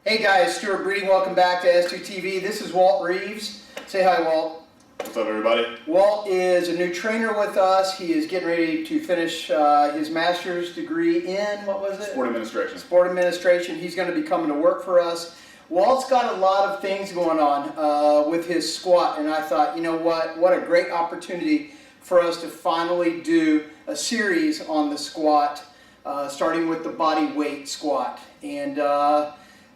Hey guys, Stuart Breeding, welcome back to S2TV. This is Walt Reeves. Say hi, Walt. What's up, everybody? Walt is a new trainer with us. He is getting ready to finish his master's degree in, what was it? Sport administration. Sport administration. He's going to be coming to work for us. Walt's got a lot of things going on with his squat, and I thought, you know what a great opportunity for us to finally do a series on the squat, starting with the body weight squat. And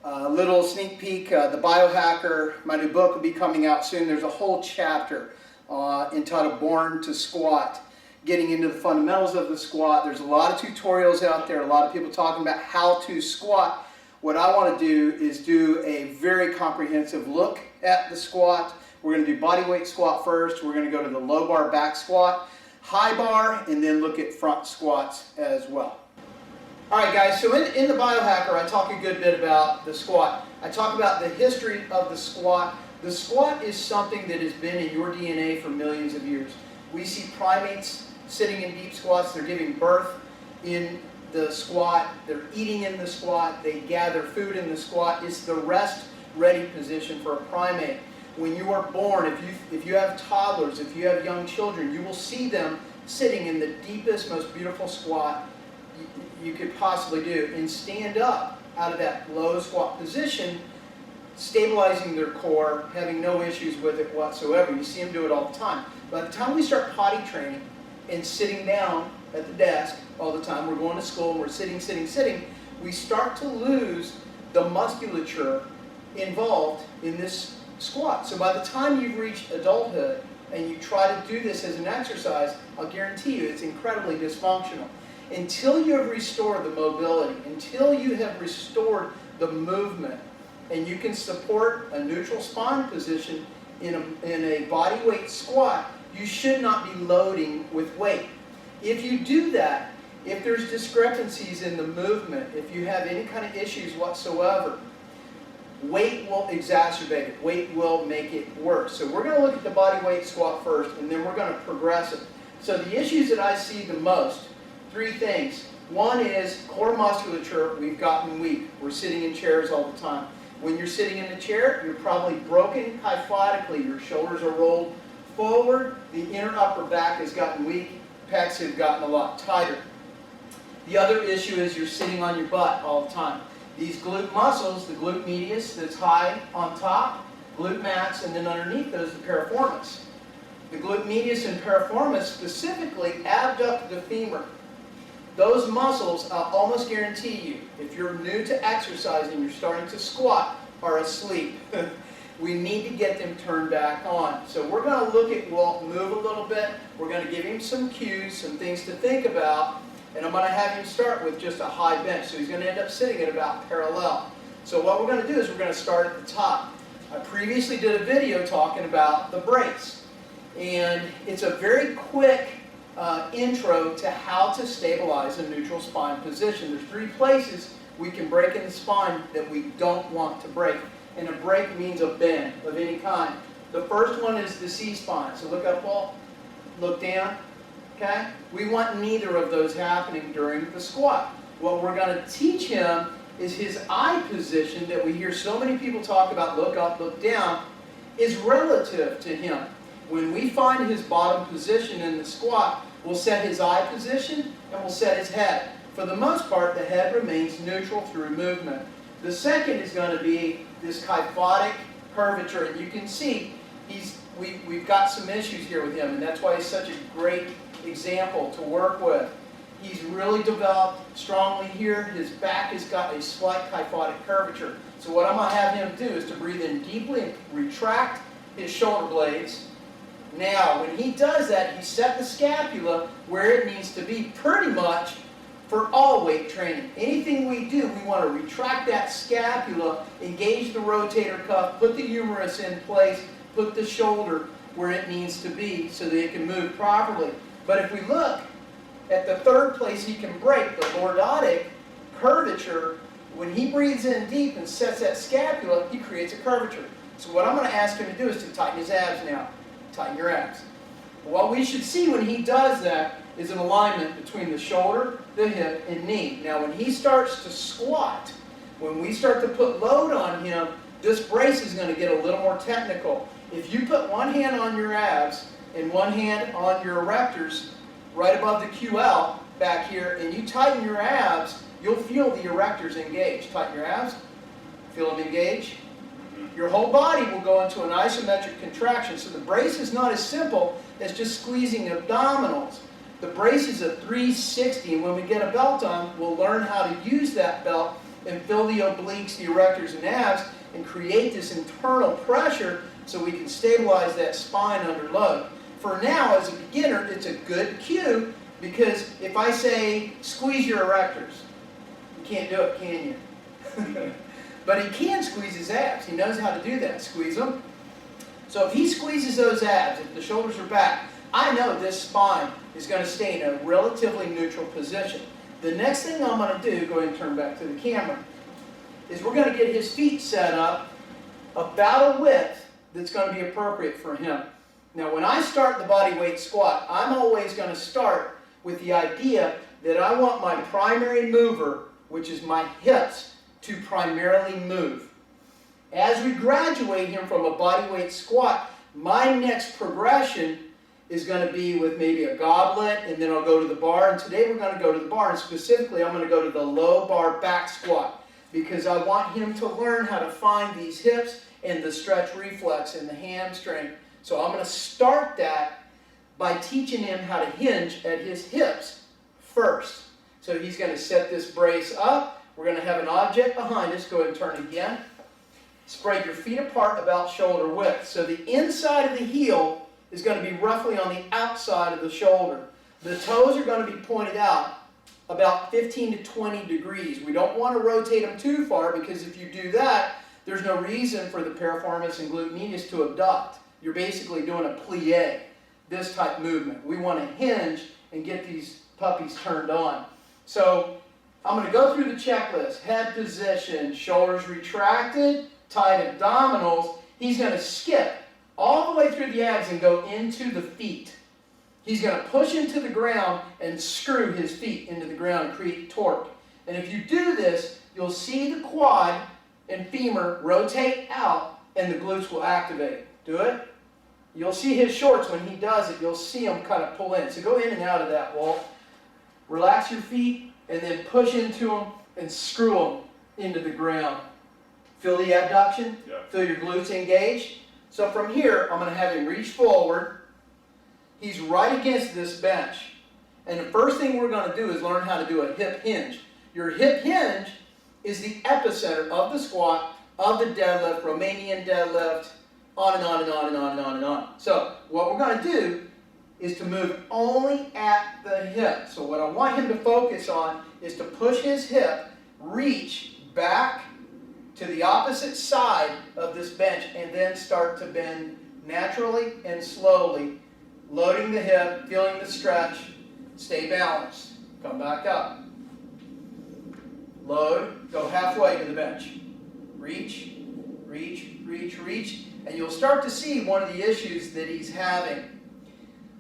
a little sneak peek, the Biohacker, my new book will be coming out soon. There's a whole chapter entitled Born to Squat, getting into the fundamentals of the squat. There's a lot of tutorials out there, a lot of people talking about how to squat. What I want to do is do a very comprehensive look at the squat. We're going to do body weight squat first. We're going to go to the low bar back squat, high bar, and then look at front squats as well. Alright guys, so in the Biohacker I talk a good bit about the squat. I talk about the history of the squat. The squat is something that has been in your DNA for millions of years. We see primates sitting in deep squats. They're giving birth in the squat. They're eating in the squat. They gather food in the squat. It's the rest-ready position for a primate. When you are born, if you have toddlers, if you have young children, you will see them sitting in the deepest, most beautiful squat you could possibly do, and stand up out of that low squat position, stabilizing their core, having no issues with it whatsoever. You see them do it all the time. By the time we start potty training and sitting down at the desk all the time, we're going to school and we're sitting, we start to lose the musculature involved in this squat. So by the time you've reached adulthood and you try to do this as an exercise, I'll guarantee you it's incredibly dysfunctional. Until you have restored the mobility, until you have restored the movement, and you can support a neutral spine position in a body weight squat, you should not be loading with weight. If you do that, if there's discrepancies in the movement, if you have any kind of issues whatsoever, weight will exacerbate it. Weight will make it worse. So we're going to look at the body weight squat first, and then we're going to progress it. So the issues that I see the most, three things. One is core musculature. We've gotten weak. We're sitting in chairs all the time. When you're sitting in a chair, you're probably broken kyphotically. Your shoulders are rolled forward. The inner upper back has gotten weak. Pecs have gotten a lot tighter. The other issue is you're sitting on your butt all the time. These glute muscles, the glute medius that's high on top, glute max, and then underneath those, the piriformis. The glute medius and piriformis specifically abduct the femur. Those muscles, I'll almost guarantee you, if you're new to exercising, you're starting to squat, are asleep. We need to get them turned back on. So we're going to look at Walt move a little bit. We're going to give him some cues, some things to think about, and I'm going to have him start with just a high bench. So he's going to end up sitting at about parallel. So what we're going to do is we're going to start at the top. I previously did a video talking about the brace, and it's a very quick intro to how to stabilize a neutral spine position. There's three places we can break in the spine that we don't want to break. And a break means a bend of any kind. The first one is the C-spine. So look up, Walt. Look down. Okay? We want neither of those happening during the squat. What we're going to teach him is his eye position that we hear so many people talk about, look up, look down, is relative to him. When we find his bottom position in the squat, we'll set his eye position and we'll set his head. For the most part, the head remains neutral through movement. The second is going to be this kyphotic curvature, and you can see we've got some issues here with him, and that's why he's such a great example to work with. He's really developed strongly here. His back has got a slight kyphotic curvature. So what I'm going to have him do is to breathe in deeply and retract his shoulder blades. Now, when he does that, he set the scapula where it needs to be pretty much for all weight training. Anything we do, we want to retract that scapula, engage the rotator cuff, put the humerus in place, put the shoulder where it needs to be so that it can move properly. But if we look at the third place he can break, the lordotic curvature, when he breathes in deep and sets that scapula, he creates a curvature. So what I'm going to ask him to do is to tighten his abs now. Tighten your abs. What we should see when he does that is an alignment between the shoulder, the hip, and knee. Now when he starts to squat, When we start to put load on him, this brace is going to get a little more technical. If you put one hand on your abs and one hand on your erectors, right above the QL back here, and you tighten your abs, you'll feel the erectors engage. Tighten your abs, feel them engage. Your whole body will go into an isometric contraction. So the brace is not as simple as just squeezing abdominals. The brace is a 360, and when we get a belt on, we'll learn how to use that belt and fill the obliques, the erectors, and abs, and create this internal pressure so we can stabilize that spine under load. For now, as a beginner, it's a good cue, because if I say, squeeze your erectors, you can't do it, can you? But he can squeeze his abs. He knows how to do that. Squeeze them. So if he squeezes those abs, if the shoulders are back, I know this spine is going to stay in a relatively neutral position. The next thing I'm going to do, go ahead and turn back to the camera, is we're going to get his feet set up about a width that's going to be appropriate for him. Now when I start the body weight squat, I'm always going to start with the idea that I want my primary mover, which is my hips, to primarily move. As we graduate him from a bodyweight squat, my next progression is going to be with maybe a goblet, and then I'll go to the bar. And today we're going to go to the bar, and specifically I'm going to go to the low bar back squat, because I want him to learn how to find these hips and the stretch reflex and the hamstring. So I'm going to start that by teaching him how to hinge at his hips first. So he's going to set this brace up. We're going to have an object behind us. Go ahead and turn again. Spread your feet apart about shoulder width. So the inside of the heel is going to be roughly on the outside of the shoulder. The toes are going to be pointed out about 15 to 20 degrees. We don't want to rotate them too far, because if you do that, there's no reason for the piriformis and glute medius to abduct. You're basically doing a plie, this type movement. We want to hinge and get these puppies turned on. So I'm going to go through the checklist. Head position, shoulders retracted, tight abdominals. He's going to skip all the way through the abs and go into the feet. He's going to push into the ground and screw his feet into the ground and create torque. And if you do this, you'll see the quad and femur rotate out and the glutes will activate. Do it. You'll see his shorts when he does it. You'll see him kind of pull in. So go in and out of that, Walt. Relax your feet, and then push into them and screw them into the ground. Feel the abduction? Yeah. Feel your glutes engaged? So from here, I'm going to have him reach forward. He's right against this bench. And the first thing we're going to do is learn how to do a hip hinge. Your hip hinge is the epicenter of the squat, of the deadlift, Romanian deadlift, on and on and on and on and on and on. So what we're going to do is to move only at the hip. So what I want him to focus on is to push his hip, reach back to the opposite side of this bench, and then start to bend naturally and slowly, loading the hip, feeling the stretch, stay balanced. Come back up. Load, go halfway to the bench. Reach, reach, reach, reach, and you'll start to see one of the issues that he's having.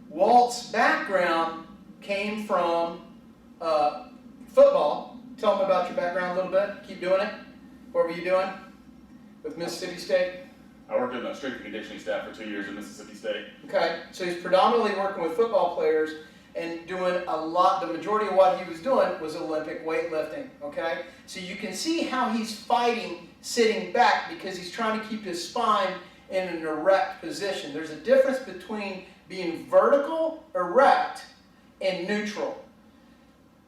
Walt's background came from football. Tell them about your background a little bit. Keep doing it. What were you doing with Mississippi State? I worked in the strength and conditioning staff for 2 years at Mississippi State. Okay, so he's predominantly working with football players and doing a lot. The majority of what he was doing was Olympic weightlifting. Okay, so you can see how he's fighting sitting back, because he's trying to keep his spine in an erect position. There's a difference between being vertical, erect, and neutral.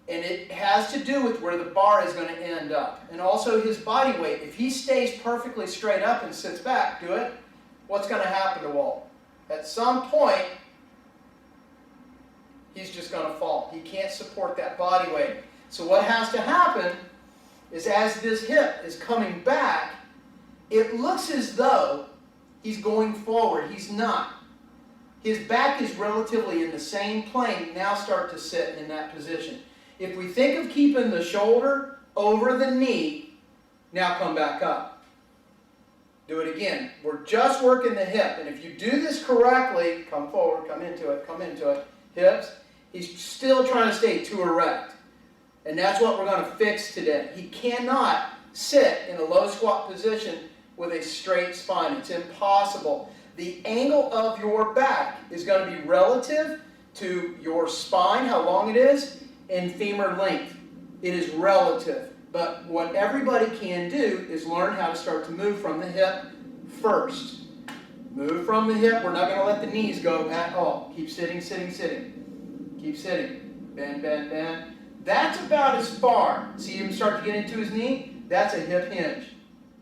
And it has to do with where the bar is going to end up. And also his body weight. If he stays perfectly straight up and sits back, do it, what's going to happen to Walt? At some point, he's just going to fall. He can't support that body weight. So what has to happen is, as this hip is coming back, it looks as though he's going forward. He's not. His back is relatively in the same plane. Now start to sit in that position. If we think of keeping the shoulder over the knee, now come back up. Do it again. We're just working the hip. And if you do this correctly, come forward, come into it, hips. He's still trying to stay too erect. And that's what we're going to fix today. He cannot sit in a low squat position with a straight spine. It's impossible. The angle of your back is going to be relative to your spine, how long it is, and femur length. It is relative. But what everybody can do is learn how to start to move from the hip first. Move from the hip. We're not going to let the knees go at all. Keep sitting, sitting, sitting. Keep sitting. Bend, bend, bend. That's about as far. See him start to get into his knee? That's a hip hinge.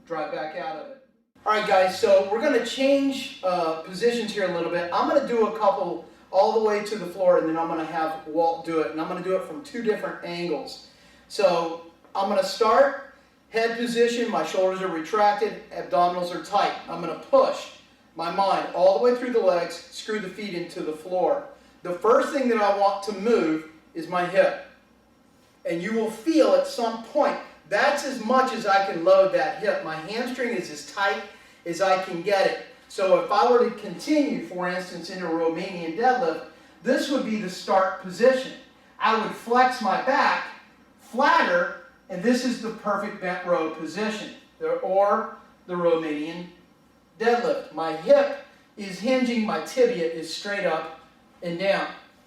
Drive back out of it. All right, guys, so we're going to change positions here a little bit. I'm going to do a couple all the way to the floor, and then I'm going to have Walt do it. And I'm going to do it from two different angles. So I'm going to start head position. My shoulders are retracted. Abdominals are tight. I'm going to push my mind all the way through the legs, screw the feet into the floor. The first thing that I want to move is my hip. And you will feel at some point, that's as much as I can load that hip. My hamstring is as tight as I can get it. So if I were to continue, for instance, in a Romanian deadlift, this would be the start position. I would flex my back flatter, and this is the perfect bent row position, or the Romanian deadlift. My hip is hinging, my tibia is straight up and down.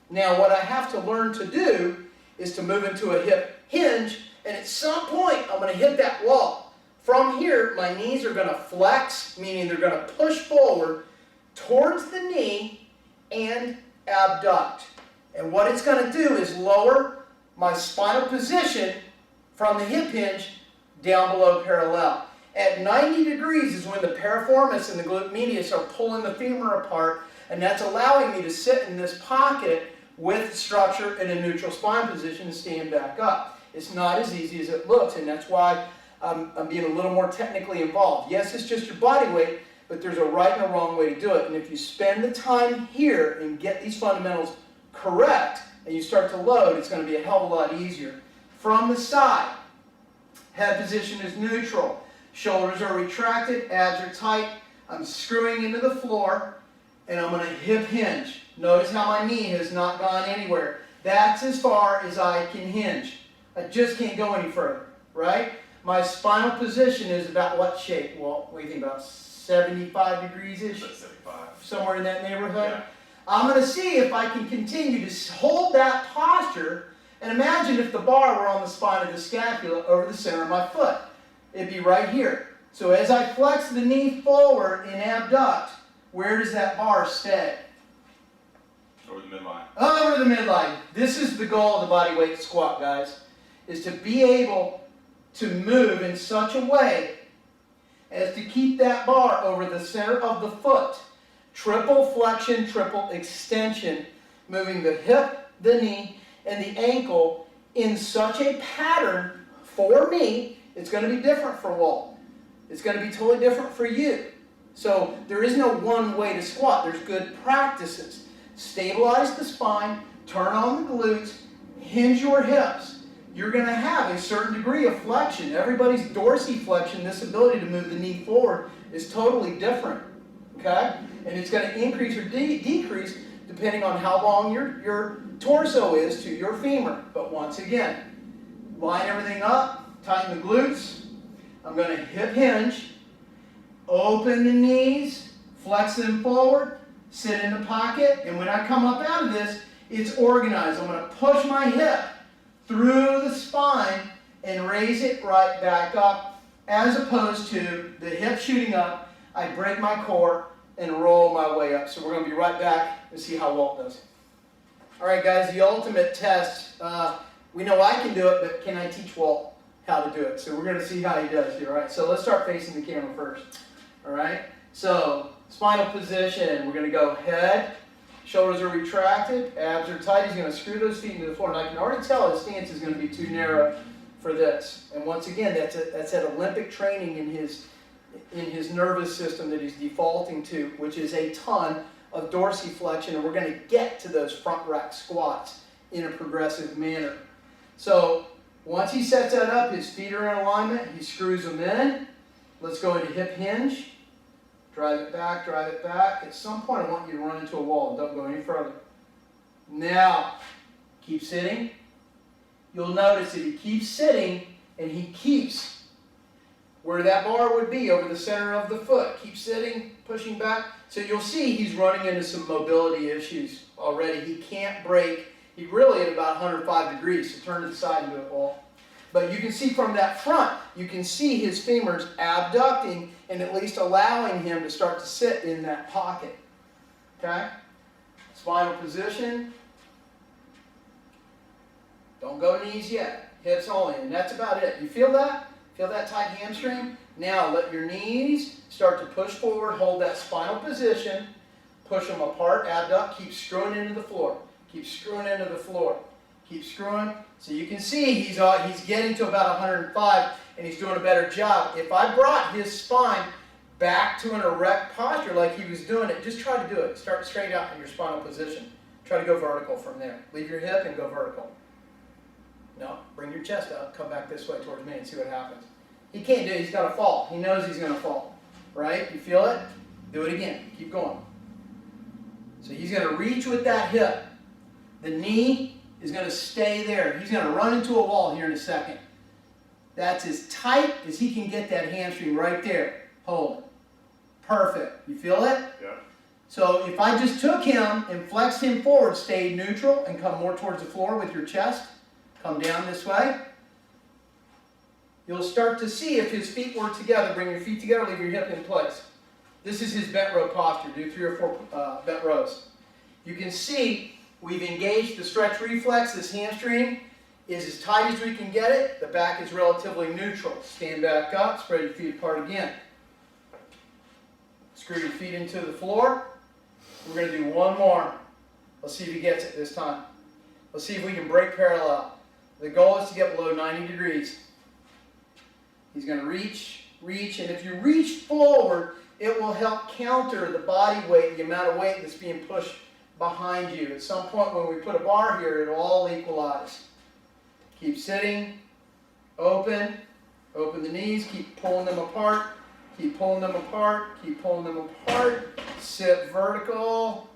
Now what I have to learn to do is to move into a hip hinge, and at some point I'm going to hit that wall. From here, my knees are going to flex, meaning they're going to push forward towards the knee and abduct. And what it's going to do is lower my spinal position from the hip hinge down below parallel. At 90 degrees is when the piriformis and the glute medius are pulling the femur apart, and that's allowing me to sit in this pocket with structure in a neutral spine position and stand back up. It's not as easy as it looks, and that's why I'm being a little more technically involved. Yes, it's just your body weight, but there's a right and a wrong way to do it. And if you spend the time here and get these fundamentals correct, and you start to load, it's going to be a hell of a lot easier. From the side, head position is neutral. Shoulders are retracted, abs are tight. I'm screwing into the floor, and I'm going to hip hinge. Notice how my knee has not gone anywhere. That's as far as I can hinge. I just can't go any further, right? My spinal position is about what shape? Well, what do you think, about 75 degrees-ish? 75. Somewhere in that neighborhood? Yeah. I'm going to see if I can continue to hold that posture, and imagine if the bar were on the spine of the scapula over the center of my foot. It'd be right here. So as I flex the knee forward and abduct, where does that bar stay? Over the midline. Over the midline. This is the goal of the bodyweight squat, guys, is to be able to move in such a way as to keep that bar over the center of the foot. Triple flexion, triple extension, moving the hip, the knee, and the ankle in such a pattern. For me, it's going to be different for Walt. It's going to be totally different for you. So there is no one way to squat. There's good practices. Stabilize the spine, turn on the glutes, hinge your hips. You're going to have a certain degree of flexion. Everybody's dorsiflexion, this ability to move the knee forward, is totally different. Okay? And it's going to increase or decrease depending on how long your torso is to your femur. But once again, line everything up, tighten the glutes. I'm going to hip hinge, open the knees, flex them forward, sit in the pocket, and when I come up out of this, it's organized. I'm going to push my hip through the spine and raise it right back up, as opposed to the hip shooting up, I break my core and roll my way up. So we're going to be right back and see how Walt does. All right, guys, the ultimate test. We know I can do it, but can I teach Walt how to do it? So we're going to see how he does here. All right, so let's start facing the camera first. All right, so spinal position. We're going to go head. Shoulders are retracted, abs are tight. He's going to screw those feet into the floor. And I can already tell his stance is going to be too narrow for this. And once again, that's that Olympic training in his nervous system that he's defaulting to, which is a ton of dorsiflexion. And we're going to get to those front rack squats in a progressive manner. So once he sets that up, his feet are in alignment. He screws them in. Let's go into hip hinge. Drive it back, drive it back. At some point, I want you to run into a wall. Don't go any further. Now, keep sitting. You'll notice that he keeps sitting and he keeps where that bar would be, over the center of the foot. Keep sitting, pushing back. So you'll see he's running into some mobility issues already. He can't break. He's really at about 105 degrees, so turn to the side and do it, Walt. But you can see from that front, you can see his femurs abducting and at least allowing him to start to sit in that pocket. Okay? Spinal position. Don't go knees yet. Hips only, and that's about it. You feel that? Feel that tight hamstring? Now let your knees start to push forward, hold that spinal position, push them apart, abduct, keep screwing into the floor. Keep screwing into the floor. Keep screwing. So you can see he's getting to about 105 and he's doing a better job. If I brought his spine back to an erect posture like he was doing it, just try to do it. Start straight out in your spinal position. Try to go vertical from there. Leave your hip and go vertical. No, bring your chest up, come back this way towards me and see what happens. He can't do it, he's got to fall. He knows he's going to fall. Right? You feel it? Do it again. Keep going. So he's going to reach with that hip. The knee is going to stay there. He's going to run into a wall here in a second. That's as tight as he can get that hamstring right there. Hold it. Perfect. You feel it? Yeah. So if I just took him and flexed him forward, stayed neutral, and come more towards the floor with your chest, come down this way, you'll start to see if his feet work together. Bring your feet together, leave your hip in place. This is his bent row posture. Do 3 or 4 bent rows. You can see we've engaged the stretch reflex. This hamstring is as tight as we can get it. The back is relatively neutral. Stand back up, spread your feet apart again. Screw your feet into the floor. We're going to do one more. Let's see if he gets it this time. Let's see if we can break parallel. The goal is to get below 90 degrees. He's going to reach, and if you reach forward, it will help counter the body weight, the amount of weight that's being pushed behind you. At some point when we put a bar here, it'll all equalize. Keep sitting, open the knees, keep pulling them apart, keep pulling them apart, keep pulling them apart, sit vertical.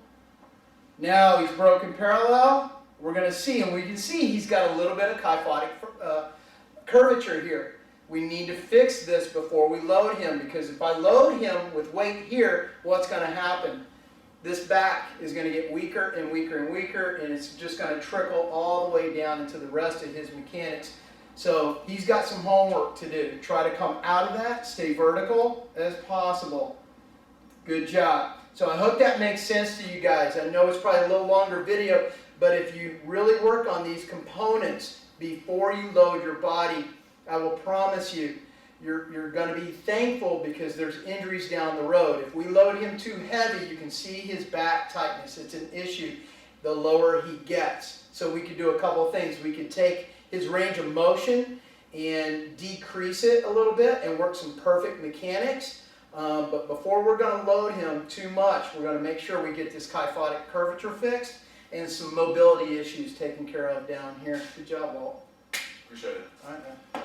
Now he's broken parallel. We're going to see, and we can see he's got a little bit of kyphotic curvature here. We need to fix this before we load him, because if I load him with weight here, what's going to happen? This back is going to get weaker and weaker and weaker, and it's just going to trickle all the way down into the rest of his mechanics. So he's got some homework to do. Try to come out of that, stay vertical as possible. Good job. So I hope that makes sense to you guys. I know it's probably a little longer video, but if you really work on these components before you load your body, I will promise you, you're going to be thankful, because there's injuries down the road. If we load him too heavy, you can see his back tightness. It's an issue the lower he gets. So we could do a couple of things. We could take his range of motion and decrease it a little bit and work some perfect mechanics. But before we're going to load him too much, we're going to make sure we get this kyphotic curvature fixed and some mobility issues taken care of down here. Good job, Walt. Appreciate it. All right, man.